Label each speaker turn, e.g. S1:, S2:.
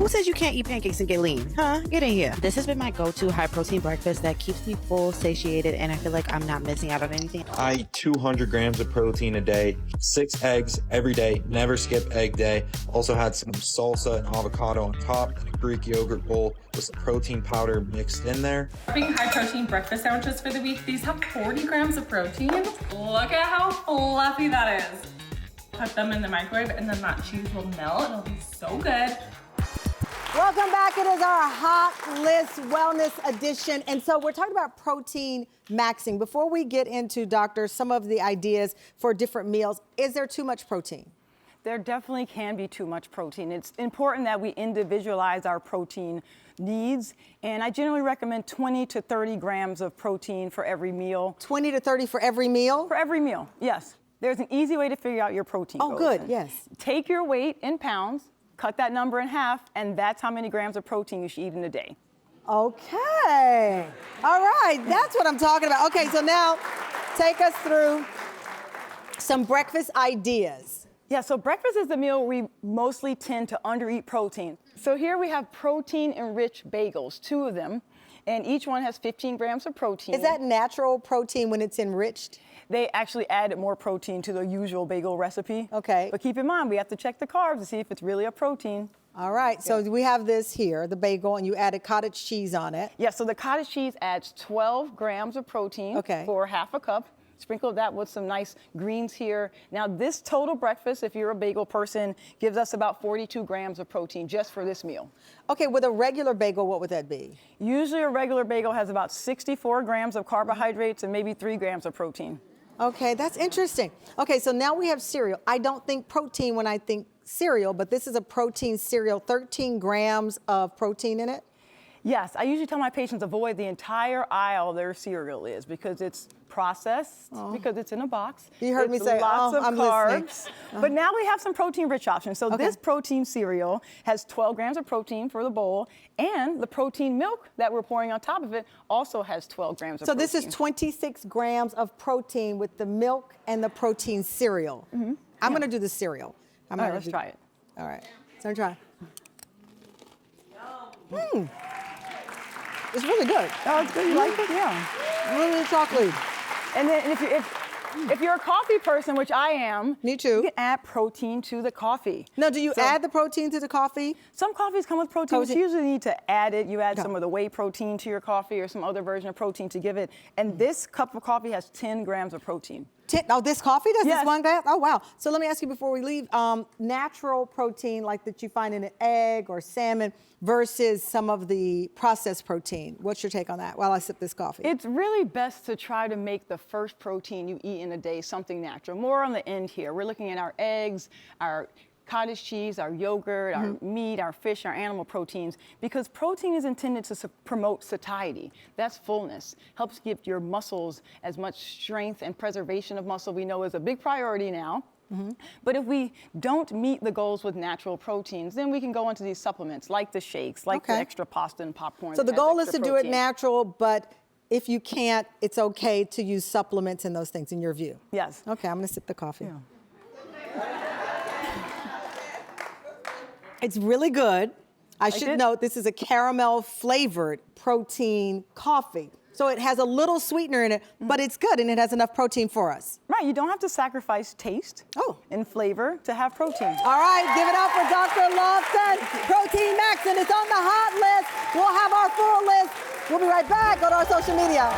S1: Who says you can't eat pancakes and get lean? Huh? Get in here. This has been my go-to high-protein breakfast that keeps me full, satiated, and I feel like I'm not missing out on anything.
S2: I eat 200 grams of protein a day, 6 eggs every day, never skip egg day. Also had some salsa and avocado on top, and a Greek yogurt bowl with some protein powder mixed in there.
S3: Big high-protein breakfast sandwiches for the week. These have 40 grams of protein. Look at how fluffy that is. Put them in the microwave and then that cheese will melt. It'll be so good.
S4: Welcome back. It is our Hot List Wellness Edition. And so we're talking about protein maxing. Before we get into, doctor, some of the ideas for different meals, is there too much protein?
S5: There definitely can be too much protein. It's important that we individualize our protein needs, and I generally recommend 20 to 30 grams of protein for every meal.
S4: 20 to 30 for every meal?
S5: For every meal, yes. There's an easy way to figure out your protein goals.
S4: Oh, good, yes.
S5: Take your weight in pounds, cut that number in half, and that's how many grams of protein you should eat in a day.
S4: Okay. All right, that's what I'm talking about. Okay, so now take us through some breakfast ideas.
S5: Yeah, so breakfast is the meal we mostly tend to undereat protein. So here we have protein-enriched bagels, 2 of them, and each one has 15 grams of protein.
S4: Is that natural protein when it's enriched?
S5: They actually added more protein to the usual bagel recipe.
S4: Okay.
S5: But keep in mind, we have to check the carbs to see if it's really a protein.
S4: All right, so we have this here, the bagel, and you added cottage cheese on it.
S5: Yeah, so the cottage cheese adds 12 grams of protein for half a cup. Sprinkle that with some nice greens here. Now this total breakfast, if you're a bagel person, gives us about 42 grams of protein just for this meal.
S4: Okay, with a regular bagel, what would that be?
S5: Usually a regular bagel has about 64 grams of carbohydrates and maybe 3 grams of protein.
S4: Okay, that's interesting. Okay, so now we have cereal. I don't think protein when I think cereal, but this is a protein cereal, 13 grams of protein in it?
S5: Yes, I usually tell my patients avoid the entire aisle their cereal is because it's processed, because it's in a box.
S4: You heard me say,
S5: lots of
S4: I'm
S5: carbs.
S4: listening.
S5: But now we have some protein-rich options. So this protein cereal has 12 grams of protein for the bowl, and the protein milk that we're pouring on top of it also has 12 grams of protein.
S4: So this is 26 grams of protein with the milk and the protein cereal. I'm gonna do the cereal.
S5: All right, let's try it.
S4: All right, so try. It's really good.
S5: Oh, it's good. You like it? Yeah.
S4: Really chocolatey.
S5: And then if you're a coffee person, which I am,
S4: me too,
S5: you can add protein to the coffee.
S4: Now, do you add the protein to the coffee?
S5: Some coffees come with protein, but you usually need to add it. You add some of the whey protein to your coffee or some other version of protein to give it. And this cup of coffee has 10 grams of protein.
S4: Oh, this coffee does
S5: Yes.
S4: this 1 gram? Oh, wow. So let me ask you before we leave, natural protein like that you find in an egg or salmon versus some of the processed protein. What's your take on that while I sip this coffee?
S5: It's really best to try to make the first protein you eat in a day something natural. More on the end here. We're looking at our eggs, our cottage cheese, our yogurt, our meat, our fish, our animal proteins, because protein is intended to promote satiety. That's fullness. Helps give your muscles as much strength, and preservation of muscle we know is a big priority now. But if we don't meet the goals with natural proteins, then we can go into these supplements like the shakes, like the extra pasta and popcorn.
S4: So the goal is to do it natural, but if you can't, it's okay to use supplements and those things in your view?
S5: Yes.
S4: Okay, I'm gonna sip the coffee. It's really good. I should note this is a caramel flavored protein coffee. So it has a little sweetener in it, but it's good and it has enough protein for us.
S5: Right, you don't have to sacrifice taste and flavor to have protein.
S4: All right, give it up for Dr. Lofton. Protein Max, and it's on the hot list. We'll have our full list. We'll be right back. Go to our social media.